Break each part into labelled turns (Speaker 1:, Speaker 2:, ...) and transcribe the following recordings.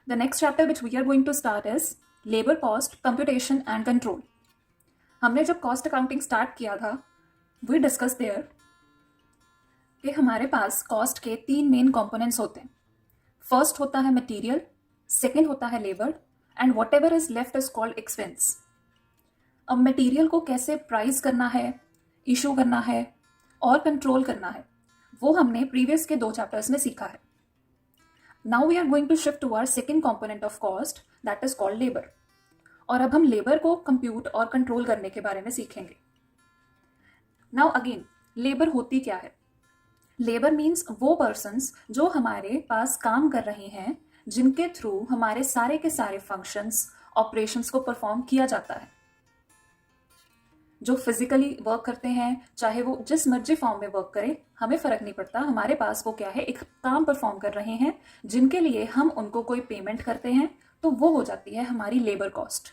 Speaker 1: The next chapter which we are going to start is labor cost, computation and control. हमने जब cost accounting start किया था we discuss their कि हमारे पास cost के 3 main components होते हैं. फर्स्ट होता है मटेरियल, सेकंड होता है labour and what ever is left is called expense. अब मटेरियल को कैसे प्राइस करना है, इशू करना है और कंट्रोल करना है वो हमने प्रीवियस के 2 चैप्टर्स में सीखा है. Now we are going to shift to our second component of cost that is called labour. और अब हम लेबर को कंप्यूट और कंट्रोल करने के बारे में सीखेंगे. नाउ अगेन लेबर होती क्या है? लेबर मीन्स वो पर्सन्स जो हमारे पास काम कर रहे हैं, जिनके थ्रू हमारे सारे के सारे फंक्शंस, ऑपरेशंस को परफॉर्म किया जाता है. जो फिजिकली वर्क करते हैं, चाहे वो जिस मर्जी फॉर्म में वर्क करें, हमें फर्क नहीं पड़ता. हमारे पास वो क्या है, एक काम परफॉर्म कर रहे हैं जिनके लिए हम उनको कोई पेमेंट करते हैं, तो वो हो जाती है हमारी लेबर कॉस्ट.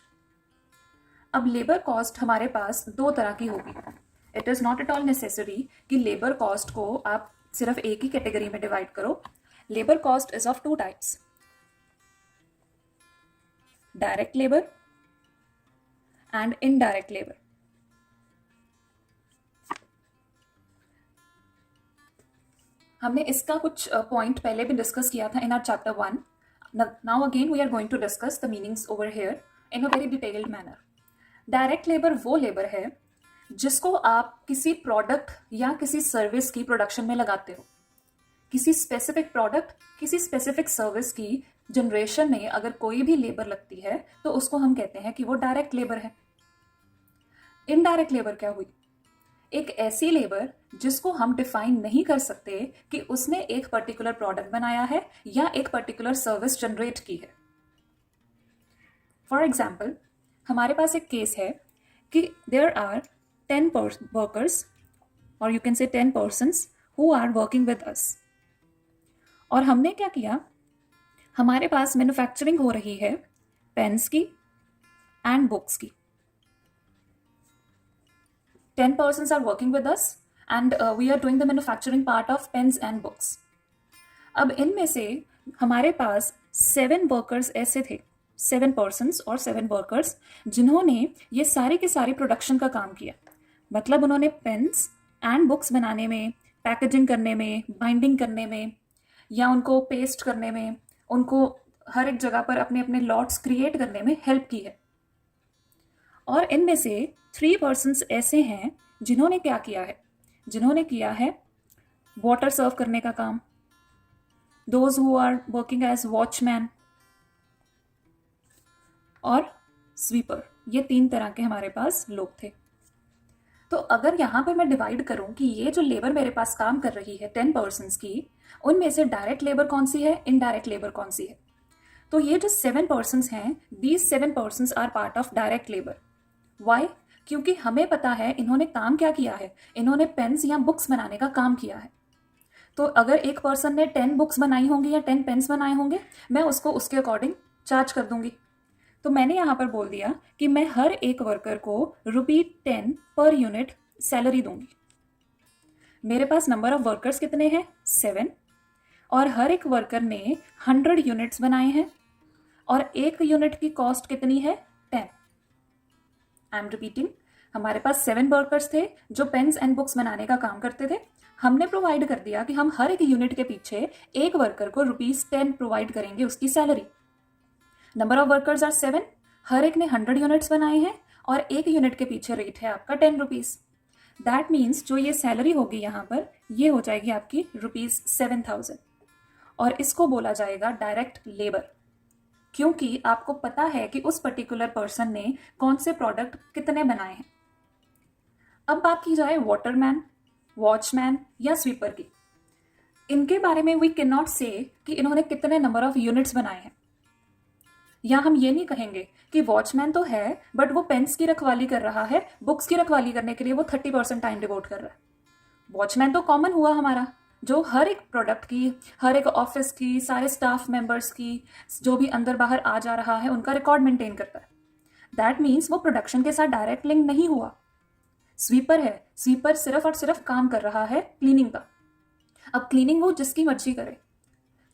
Speaker 1: अब लेबर कॉस्ट हमारे पास 2 तरह की होगी. It is not at all necessary कि लेबर कॉस्ट को आप सिर्फ एक ही कैटेगरी में डिवाइड करो. Labour cost is of 2 types, direct labour and indirect labour. हमने इसका कुछ पॉइंट पहले भी डिस्कस किया था in our chapter 1. Now again we are going to discuss the meanings over here in a very detailed manner. Direct labour वो labour है जिसको आप किसी प्रोडक्ट या किसी सर्विस की प्रोडक्शन में लगाते हो. किसी स्पेसिफिक प्रोडक्ट, किसी स्पेसिफिक सर्विस की जनरेशन में अगर कोई भी लेबर लगती है तो उसको हम कहते हैं कि वो डायरेक्ट लेबर है. इनडायरेक्ट लेबर क्या हुई? एक ऐसी लेबर जिसको हम डिफाइन नहीं कर सकते कि उसने एक पर्टिकुलर प्रोडक्ट बनाया है या एक पर्टिकुलर सर्विस जनरेट की है. फॉर एग्जाम्पल, हमारे पास एक केस है कि देयर आर 10 वर्कर्स और you can say 10 persons who are working with us. और हमने क्या किया, हमारे पास मैन्युफैक्चरिंग हो रही है पेन्स की एंड बुक्स की. 10 persons are working with us and we are doing the manufacturing part of pens and books. अब इनमें से हमारे पास 7 वर्कर्स ऐसे थे, 7 persons और 7 वर्कर्स जिन्होंने ये सारे के सारे प्रोडक्शन का काम किया. मतलब उन्होंने पेन्स एंड बुक्स बनाने में, पैकेजिंग करने में, बाइंडिंग करने में या उनको पेस्ट करने में, उनको हर एक जगह पर अपने अपने लॉट्स क्रिएट करने में हेल्प की है. और इनमें से 3 पर्सन्स ऐसे हैं जिन्होंने क्या किया है, जिन्होंने किया है वाटर सर्व करने का काम, those who are working as watchman और स्वीपर. ये 3 तरह के हमारे पास लोग थे. तो अगर यहाँ पर मैं डिवाइड करूं कि ये जो लेबर मेरे पास काम कर रही है 10 पर्सन्स की, उनमें से डायरेक्ट लेबर कौन सी है, इनडायरेक्ट लेबर कौन सी है, तो ये जो 7 पर्सन्स हैं, these 7 persons are part of direct labour. Why? क्योंकि हमें पता है इन्होंने काम क्या किया है, इन्होंने पेन्स या बुक्स बनाने का काम किया है. तो अगर एक पर्सन ने 10 बुक्स बनाई होंगी या 10 पेन्स बनाए होंगे, मैं उसको उसके अकॉर्डिंग चार्ज कर दूंगी. तो मैंने यहाँ पर बोल दिया कि मैं हर एक वर्कर को ₹10 पर यूनिट सैलरी दूंगी. मेरे पास नंबर ऑफ वर्कर्स कितने हैं? 7. और हर एक वर्कर ने 100 यूनिट्स बनाए हैं और एक यूनिट की कॉस्ट कितनी है? 10. आई एम रिपीटिंग, हमारे पास 7 वर्कर्स थे जो पेन्स एंड बुक्स बनाने का काम करते थे. हमने प्रोवाइड कर दिया कि हम हर एक यूनिट के पीछे एक वर्कर को ₹10 प्रोवाइड करेंगे उसकी salary. Number of workers are 7, हर एक ने 100 यूनिट्स बनाए हैं और एक यूनिट के पीछे रेट है आपका ₹10. दैट मीन्स जो ये सैलरी होगी यहाँ पर, ये हो जाएगी आपकी ₹7,000 और इसको बोला जाएगा डायरेक्ट लेबर. क्योंकि आपको पता है कि उस पर्टिकुलर पर्सन ने कौन से प्रोडक्ट कितने बनाए हैं. अब बात की जाए वाटरमैन, वॉचमैन या स्वीपर की. इनके बारे में वी कैन नॉट से कि इन्होंने कितने नंबर ऑफ यूनिट्स बनाए हैं. या हम ये नहीं कहेंगे कि वॉचमैन तो है बट वो पेन्स की रखवाली कर रहा है, बुक्स की रखवाली करने के लिए वो 30% टाइम डिवोट कर रहा है. वॉचमैन तो कॉमन हुआ हमारा, जो हर एक प्रोडक्ट की, हर एक ऑफिस की, सारे स्टाफ मेंबर्स की, जो भी अंदर बाहर आ जा रहा है उनका रिकॉर्ड मेंटेन करता है. दैट मीन्स वो प्रोडक्शन के साथ डायरेक्ट लिंक नहीं हुआ. स्वीपर है, स्वीपर सिर्फ और सिर्फ काम कर रहा है क्लीनिंग का. अब क्लीनिंग वो जिसकी मर्जी करे,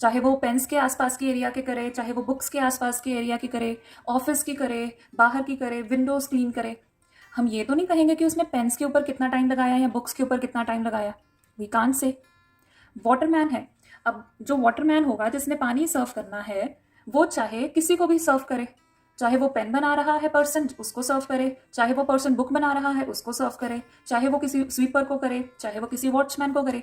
Speaker 1: चाहे वो पेन्स के आसपास की एरिया के करे, चाहे वो बुक्स के आसपास के एरिया की करे, ऑफिस की करे, बाहर की करे, विंडोज़ क्लीन करे। हम ये तो नहीं कहेंगे कि उसने पेन्स के ऊपर कितना टाइम लगाया या बुक्स के ऊपर कितना टाइम लगाया। We can't say. वाटरमैन है, अब जो वाटरमैन होगा जिसने पानी सर्व करना है, वो चाहे किसी को भी सर्व करे, चाहे वो पेन बना रहा है पर्सन उसको सर्व करे, चाहे वो पर्सन बुक बना रहा है उसको सर्व करे, चाहे वो किसी स्वीपर को करे, चाहे वो किसी वॉचमैन को करे।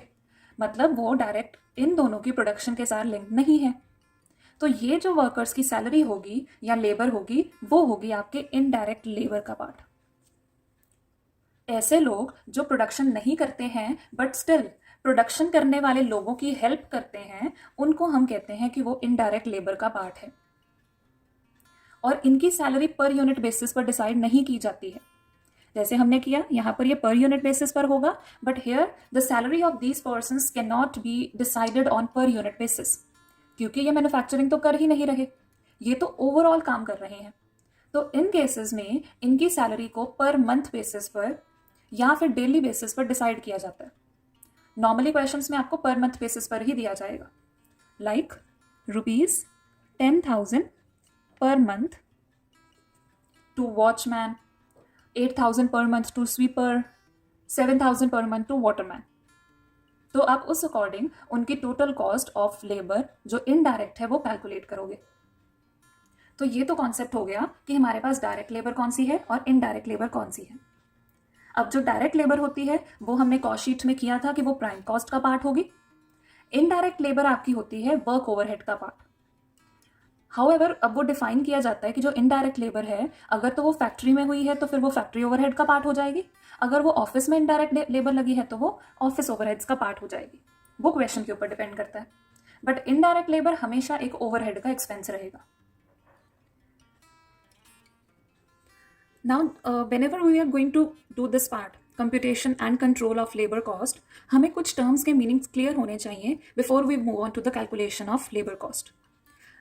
Speaker 1: मतलब वो डायरेक्ट इन दोनों की प्रोडक्शन के साथ लिंक नहीं है। तो ये जो वर्कर्स की सैलरी होगी या लेबर होगी, वो होगी आपके इनडायरेक्ट लेबर का पार्ट। ऐसे लोग जो प्रोडक्शन नहीं करते हैं बट स्टिल प्रोडक्शन करने वाले लोगों की हेल्प करते हैं, उनको हम कहते हैं कि वो इनडायरेक्ट लेबर का पार्ट है। और इनकी सैलरी पर यूनिट बेसिस पर डिसाइड नहीं की जाती है, जैसे हमने किया यहाँ पर ये पर यूनिट बेसिस पर होगा, but here the salary of these persons can not be decided on per unit basis, क्योंकि ये मैन्युफैक्चरिंग तो कर ही नहीं रहे, ये तो ओवरऑल काम कर रहे हैं। तो इन केसेस में इनकी सैलरी को पर मंथ बेसिस पर या फिर डेली बेसिस पर डिसाइड किया जाता है। नॉर्मली क्वेश्चंस में आपको पर मंथ बेसिस पर ही दिया जाएगा, like ₹10,000 per month to watchman, 8,000 per month to sweeper, 7,000 per month to Waterman. तो आप उस अकॉर्डिंग उनकी टोटल कॉस्ट ऑफ लेबर जो इनडायरेक्ट है वो कैलकुलेट करोगे। तो ये तो कॉन्सेप्ट हो गया कि हमारे पास डायरेक्ट लेबर कौन सी है और इनडायरेक्ट लेबर कौन सी है। अब जो डायरेक्ट लेबर होती है वो हमने कॉस्ट शीट में किया था कि वो प्राइम कॉस्ट का पार्ट होगी। इनडायरेक्ट लेबर आपकी होती है वर्क ओवरहेड का पार्ट। हाउएवर अब वो डिफाइन किया जाता है कि जो इनडायरेक्ट लेबर है, अगर तो वो फैक्ट्री में हुई है तो फिर वो फैक्ट्री ओवरहेड का पार्ट हो जाएगी, अगर वो ऑफिस में इनडायरेक्ट लेबर लगी है तो वो ऑफिस ओवरहेड्स का पार्ट हो जाएगी। वो क्वेश्चन के ऊपर डिपेंड करता है, बट इनडायरेक्ट लेबर हमेशा एक ओवरहेड का एक्सपेंस रहेगा। Now, whenever we are going to do this part, computation and control of labor cost, हमें कुछ टर्म्स के मीनिंग्स क्लियर होने चाहिए before we move on to the calculation of labour cost.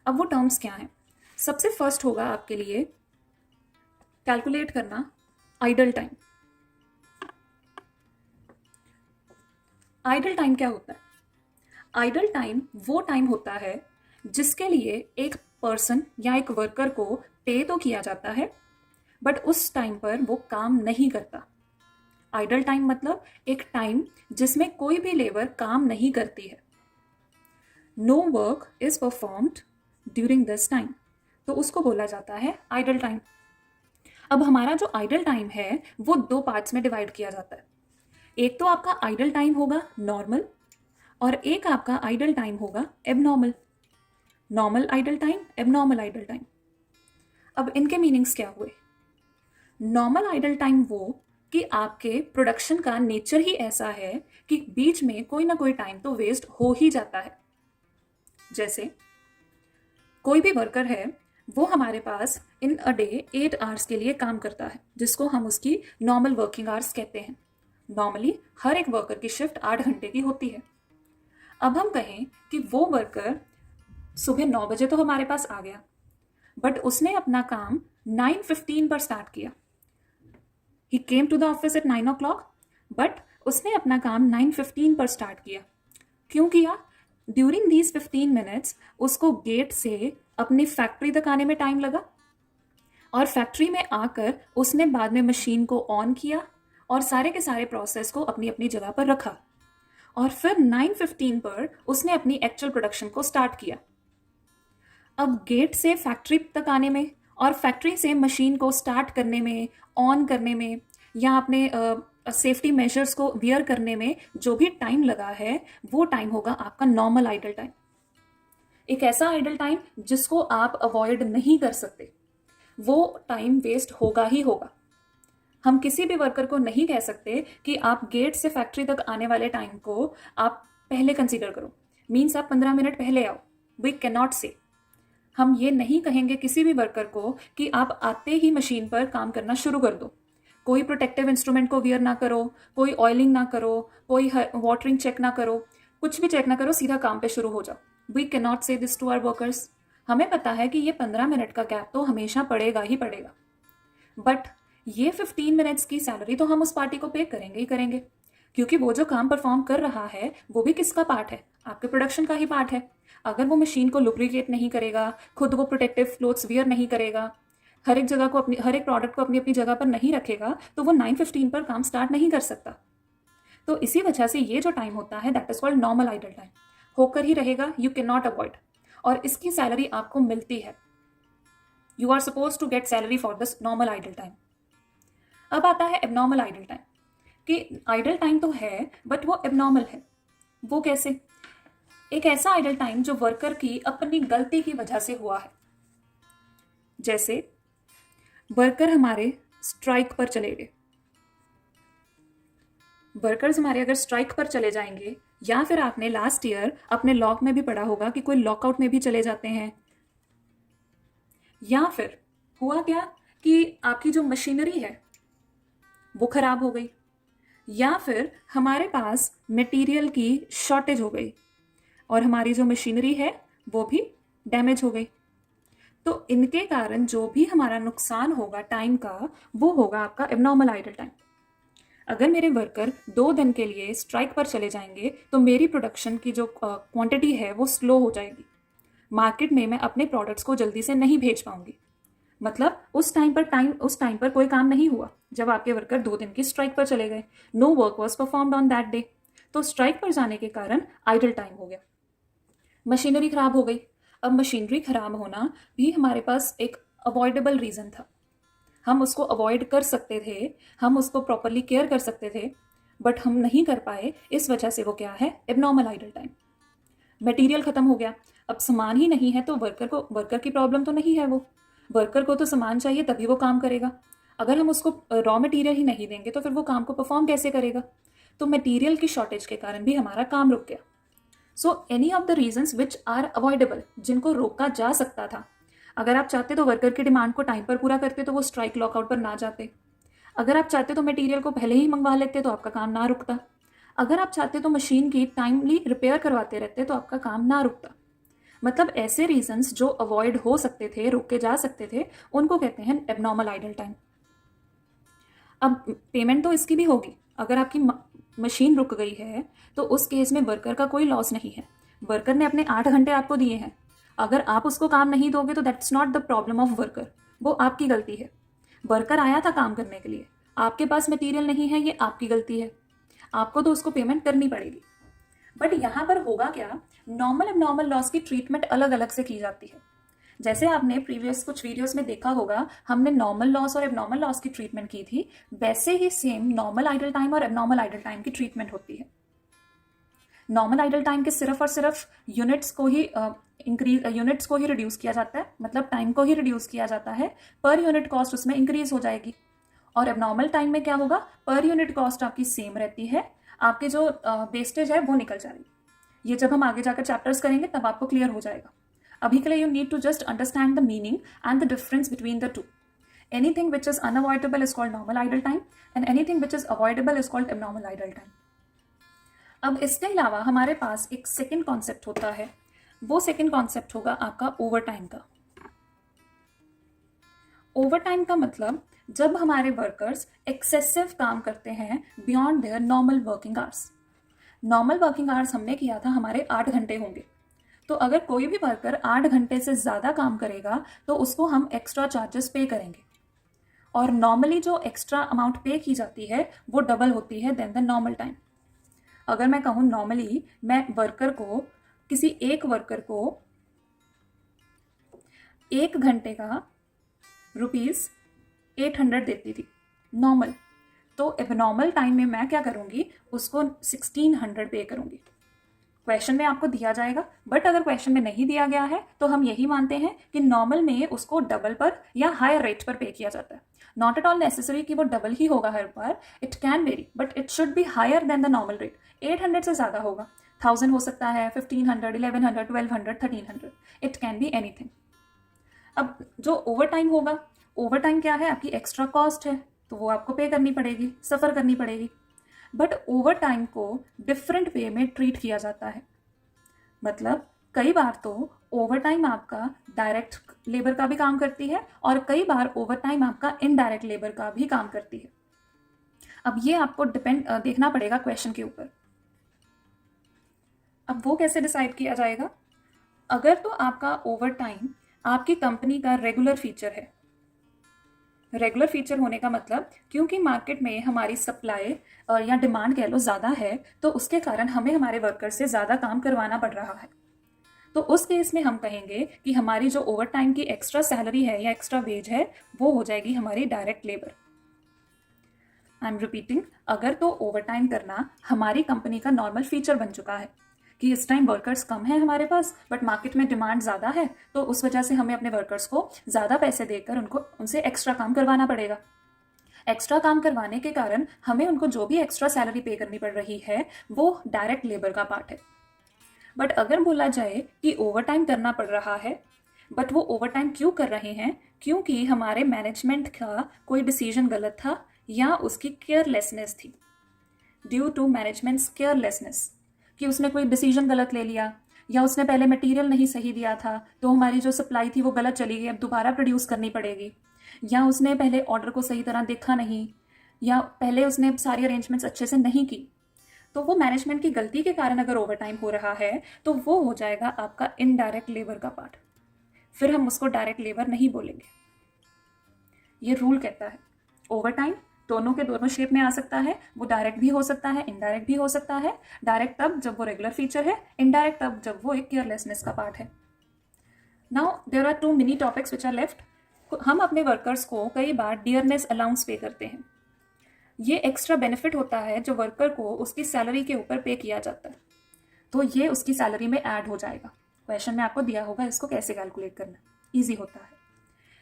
Speaker 1: अब वो टर्म्स क्या हैं? सबसे फर्स्ट होगा आपके लिए कैलकुलेट करना आइडल टाइम। आइडल टाइम क्या होता है? आइडल टाइम वो टाइम होता है जिसके लिए एक पर्सन या एक वर्कर को पे तो किया जाता है, बट उस टाइम पर वो काम नहीं करता। आइडल टाइम मतलब एक टाइम जिसमें कोई भी लेबर काम नहीं करती है। No work is performed during this time, तो उसको बोला जाता है आइडल टाइम। अब हमारा जो आइडल टाइम है वो दो पार्ट्स में डिवाइड किया जाता है। एक तो आपका आइडल टाइम होगा नॉर्मल और एक आपका आइडल टाइम होगा abnormal. Normal idle time, abnormal idle time. अब इनके मीनिंग्स क्या हुए? नॉर्मल आइडल टाइम वो कि आपके प्रोडक्शन का नेचर ही ऐसा है कि बीच में कोई ना कोई टाइम तो वेस्ट हो ही जाता है। जैसे कोई भी वर्कर है, वो हमारे पास इन अ डे 8 आवर्स के लिए काम करता है, जिसको हम उसकी नॉर्मल वर्किंग आवर्स कहते हैं। नॉर्मली हर एक वर्कर की शिफ्ट 8 घंटे की होती है। अब हम कहें कि वो वर्कर सुबह 9 बजे तो हमारे पास आ गया, बट उसने अपना काम 9:15 पर स्टार्ट किया। He came to the office at 9 o'clock, but उसने अपना काम 9:15 पर स्टार्ट किया। क्यों किया? ड्यूरिंग दीज 15 मिनट्स उसको गेट से अपनी फैक्ट्री तक आने में टाइम लगा, और फैक्ट्री में आकर उसने बाद में मशीन को ऑन किया और सारे के सारे प्रोसेस को अपनी अपनी जगह पर रखा, और फिर 9:15 पर उसने अपनी एक्चुअल प्रोडक्शन को स्टार्ट किया। अब गेट से फैक्ट्री तक आने में और फैक्ट्री से मशीन को स्टार्ट करने में, ऑन करने में, या अपने सेफ्टी मेजर्स को वियर करने में जो भी टाइम लगा है, वो टाइम होगा आपका नॉर्मल आइडल टाइम। एक ऐसा आइडल टाइम जिसको आप अवॉइड नहीं कर सकते, वो टाइम वेस्ट होगा ही होगा। हम किसी भी वर्कर को नहीं कह सकते कि आप गेट से फैक्ट्री तक आने वाले टाइम को आप पहले कंसीडर करो, मीन्स आप 15 मिनट पहले आओ। वी कैन नॉट से। हम ये नहीं कहेंगे किसी भी वर्कर को कि आप आते ही मशीन पर काम करना शुरू कर दो, कोई प्रोटेक्टिव इंस्ट्रूमेंट को वियर ना करो, कोई ऑयलिंग ना करो, कोई वाटरिंग चेक ना करो, कुछ भी चेक ना करो, सीधा काम पे शुरू हो जाओ। वी कैन नॉट से दिस टू आवर वर्कर्स। हमें पता है कि ये 15 मिनट का गैप तो हमेशा पड़ेगा ही पड़ेगा, बट ये 15 मिनट्स की सैलरी तो हम उस पार्टी को पे करेंगे ही करेंगे। क्योंकि वो जो काम परफॉर्म कर रहा है वो भी किसका पार्ट है, आपके प्रोडक्शन का ही पार्ट है। अगर वो मशीन को लुब्रिकेट नहीं करेगा, खुद वो प्रोटेक्टिव क्लोथ्स वियर नहीं करेगा, हर एक जगह को अपनी हर एक प्रोडक्ट को अपनी अपनी जगह पर नहीं रखेगा, तो वो 9:15 पर काम स्टार्ट नहीं कर सकता। तो इसी वजह से ये जो टाइम होता है that is called normal idle time, होकर ही रहेगा, यू कैन नॉट अवॉइड, और इसकी सैलरी आपको मिलती है। You are suppose to get salary for this normal idle time. अब आता है एबनॉर्मल आइडल टाइम, कि आइडल टाइम तो है बट वो एबनॉर्मल है। वो कैसे? एक ऐसा आइडल टाइम जो वर्कर की अपनी गलती की वजह से हुआ है। जैसे वर्कर हमारे स्ट्राइक पर चले गए, वर्कर्स हमारे अगर स्ट्राइक पर चले जाएंगे, या फिर आपने लास्ट ईयर अपने लॉग में भी पढ़ा होगा कि कोई लॉकआउट में भी चले जाते हैं, या फिर हुआ क्या कि आपकी जो मशीनरी है वो खराब हो गई, या फिर हमारे पास मटेरियल की शॉर्टेज हो गई और हमारी जो मशीनरी है वो भी डैमेज हो गई। तो इनके कारण जो भी हमारा नुकसान होगा टाइम का, वो होगा आपका एबनॉर्मल आइडल टाइम। अगर मेरे वर्कर 2 दिन के लिए स्ट्राइक पर चले जाएंगे तो मेरी प्रोडक्शन की जो क्वांटिटी है वो स्लो हो जाएगी, मार्केट में मैं अपने प्रोडक्ट्स को जल्दी से नहीं भेज पाऊंगी। मतलब उस टाइम पर कोई काम नहीं हुआ जब आपके वर्कर 2 दिन की स्ट्राइक पर चले गए। No work was performed on that day. तो स्ट्राइक पर जाने के कारण आइडल टाइम हो गया। मशीनरी खराब हो गई। अब मशीनरी खराब होना भी हमारे पास एक अवॉइडेबल रीज़न था, हम उसको अवॉइड कर सकते थे, हम उसको प्रॉपरली केयर कर सकते थे, बट हम नहीं कर पाए। इस वजह से वो क्या है, एबनॉर्मल आइडल टाइम। मटेरियल खत्म हो गया, अब सामान ही नहीं है तो वर्कर की प्रॉब्लम तो नहीं है, वो वर्कर को तो सामान चाहिए तभी वो काम करेगा। अगर हम उसको रॉ मटेरियल ही नहीं देंगे तो फिर वो काम को परफॉर्म कैसे करेगा? तो मटेरियल की शॉर्टेज के कारण भी हमारा काम रुक गया। So any of the reasons which are avoidable, जिनको रोका जा सकता था, अगर आप चाहते तो वर्कर की डिमांड को टाइम पर पूरा करते तो वो स्ट्राइक लॉकआउट पर ना जाते। अगर आप चाहते तो मटेरियल को पहले ही मंगवा लेते तो आपका काम ना रुकता। अगर आप चाहते तो मशीन की टाइमली रिपेयर करवाते रहते तो आपका काम ना रुकता। मतलब ऐसे रीजंस जो अवॉइड हो सकते थे, रोके जा सकते थे, उनको कहते हैं एबनॉर्मल आइडल टाइम। अब पेमेंट तो इसकी भी होगी। अगर आपकी मशीन रुक गई है तो उस केस में वर्कर का कोई लॉस नहीं है। वर्कर ने अपने 8 घंटे आपको दिए हैं, अगर आप उसको काम नहीं दोगे तो that's not the problem of worker, वो आपकी गलती है। वर्कर आया था काम करने के लिए, आपके पास मटेरियल नहीं है, ये आपकी गलती है, आपको तो उसको पेमेंट करनी पड़ेगी। बट यहाँ पर होगा क्या, नॉर्मल एबनॉर्मल लॉस की ट्रीटमेंट अलग अलग से की जाती है। जैसे आपने प्रीवियस कुछ वीडियोस में देखा होगा, हमने नॉर्मल लॉस और एबनॉर्मल लॉस की ट्रीटमेंट की थी, वैसे ही सेम नॉर्मल आइडल टाइम और एबनॉर्मल आइडल टाइम की ट्रीटमेंट होती है। नॉर्मल आइडल टाइम के सिर्फ और सिर्फ यूनिट्स को ही रिड्यूस किया जाता है, मतलब टाइम को ही रिड्यूस किया जाता है, पर यूनिट कॉस्ट उसमें इंक्रीज हो जाएगी। और एबनॉर्मल टाइम में क्या होगा, पर यूनिट कॉस्ट आपकी सेम रहती है, आपकी जो वेस्टेज है वो निकल जाएगी। ये जब हम आगे जाकर चैप्टर्स करेंगे तब आपको क्लियर हो जाएगा। अभी के लिए you need to just understand the meaning and the difference between the two. Anything which is unavoidable is called normal idle time and anything which is avoidable is called abnormal idle time. अब इसके अलावा हमारे पास एक second concept होता है, वो second concept होगा आपका ओवर टाइम का। ओवर टाइम का मतलब जब हमारे वर्कर्स एक्सेसिव काम करते हैं beyond their normal working hours. Normal working hours हमने किया था हमारे 8 घंटे होंगे, तो अगर कोई भी वर्कर 8 घंटे से ज़्यादा काम करेगा तो उसको हम एक्स्ट्रा चार्जेस पे करेंगे, और नॉर्मली जो एक्स्ट्रा अमाउंट पे की जाती है वो डबल होती है देन द नॉर्मल टाइम। अगर मैं कहूँ नॉर्मली मैं किसी एक वर्कर को 1 घंटे का ₹800 देती थी नॉर्मल, तो एबनॉर्मल टाइम में मैं क्या करूँगी, उसको 1600 पे करूँगी। क्वेश्चन में आपको दिया जाएगा, बट अगर क्वेश्चन में नहीं दिया गया है तो हम यही मानते हैं कि नॉर्मल में उसको डबल पर या हायर रेट पर पे किया जाता है। नॉट एट ऑल नेसेसरी कि वो डबल ही होगा हर बार, it can vary, but it should be higher than the normal rate. 800 से ज़्यादा होगा, 1000 हो सकता है, 1500, 1100, 1200, 1300, इट कैन बी एनीथिंग। अब जो ओवर टाइम होगा, ओवर टाइम क्या है, आपकी एक्स्ट्रा कॉस्ट है, तो वो आपको पे करनी पड़ेगी, सफ़र करनी पड़ेगी। बट ओवर टाइम को डिफरेंट वे में ट्रीट किया जाता है। मतलब कई बार तो ओवर टाइम आपका डायरेक्ट लेबर का भी काम करती है और कई बार ओवर टाइम आपका इनडायरेक्ट लेबर का भी काम करती है। अब ये आपको देखना पड़ेगा क्वेश्चन के ऊपर। अब वो कैसे डिसाइड किया जाएगा? अगर तो आपका ओवर टाइम आपकी कंपनी का रेगुलर फीचर है, रेगुलर फीचर होने का मतलब क्योंकि मार्केट में हमारी सप्लाई या डिमांड कह लो ज़्यादा है, तो उसके कारण हमें हमारे वर्कर से ज़्यादा काम करवाना पड़ रहा है, तो उस केस में हम कहेंगे कि हमारी जो ओवर टाइम की एक्स्ट्रा सैलरी है या एक्स्ट्रा वेज है वो हो जाएगी हमारी direct labour. I am repeating, अगर तो ओवर टाइम करना हमारी कंपनी का नॉर्मल फीचर बन चुका है कि इस टाइम वर्कर्स कम है हमारे पास बट मार्केट में डिमांड ज़्यादा है, तो उस वजह से हमें अपने वर्कर्स को ज़्यादा पैसे देकर उनसे एक्स्ट्रा काम करवाना पड़ेगा। एक्स्ट्रा काम करवाने के कारण हमें उनको जो भी एक्स्ट्रा सैलरी पे करनी पड़ रही है वो डायरेक्ट लेबर का पार्ट है। बट अगर बोला जाए कि ओवर टाइम करना पड़ रहा है, बट वो ओवर टाइम क्यों कर रहे हैं? क्योंकि हमारे मैनेजमेंट का कोई डिसीजन गलत था या उसकी केयरलेसनेस थी, ड्यू टू मैनेजमेंट्स केयरलेसनेस, कि उसने कोई डिसीजन गलत ले लिया या उसने पहले मटेरियल नहीं सही दिया था तो हमारी जो सप्लाई थी वो गलत चली गई, अब दोबारा प्रोड्यूस करनी पड़ेगी, या उसने पहले ऑर्डर को सही तरह देखा नहीं, या पहले उसने सारी अरेंजमेंट्स अच्छे से नहीं की, तो वो मैनेजमेंट की गलती के कारण अगर ओवर टाइम हो रहा है तो वो हो जाएगा आपका इनडायरेक्ट लेबर का पार्ट। फिर हम उसको डायरेक्ट लेबर नहीं बोलेंगे। ये रूल कहता है ओवर टाइम दोनों के दोनों शेप में आ सकता है, वो डायरेक्ट भी हो सकता है, इनडायरेक्ट भी हो सकता है। डायरेक्ट तब जब वो रेगुलर फीचर है, इनडायरेक्ट तब जब वो एक केयरलेसनेस का पार्ट है। Now there are 2 mini topics which are left. हम अपने वर्कर्स को कई बार डियरनेस अलाउंस पे करते हैं। ये एक्स्ट्रा बेनिफिट होता है जो वर्कर को उसकी सैलरी के ऊपर पे किया जाता है, तो ये उसकी सैलरी में ऐड हो जाएगा। क्वेश्चन में आपको दिया होगा इसको कैसे कैलकुलेट करना, ईजी होता है।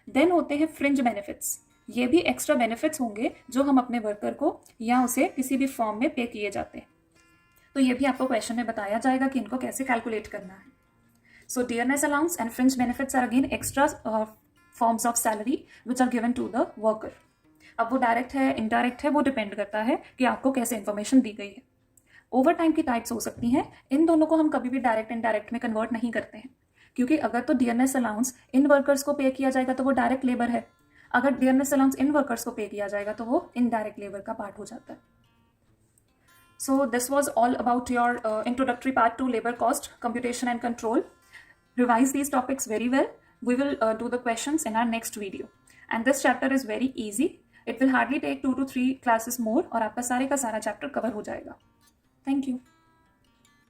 Speaker 1: देन होते हैं फ्रिंज बेनिफिट्स। ये भी एक्स्ट्रा बेनिफिट्स होंगे जो हम अपने वर्कर को या उसे किसी भी फॉर्म में पे किए जाते हैं, तो ये भी आपको क्वेश्चन में बताया जाएगा कि इनको कैसे कैलकुलेट करना है। So dearness allowance and fringe benefits are again extra forms of salary which are given to the worker. अब वो डायरेक्ट है इनडायरेक्ट है वो डिपेंड करता है कि आपको कैसे इन्फॉर्मेशन दी गई है। ओवर टाइम की टाइप्स हो सकती हैं, इन दोनों को हम कभी भी डायरेक्ट इनडायरेक्ट में कन्वर्ट नहीं करते हैं, क्योंकि अगर तो डियरनेस अलाउंस इन वर्कर्स को पे किया जाएगा तो वो डायरेक्ट लेबर है, अगर डियरनेस अलाउंस इन वर्कर्स को पे किया जाएगा तो वो इनडायरेक्ट लेबर का पार्ट हो जाता है। So this was all about your introductory part two labour cost computation and control. Revise these topics very well. We will do the questions in our next video. And this chapter is very easy. It will hardly take 2 to 3 classes more और आपका सारे का सारा chapter cover हो जाएगा। Thank you.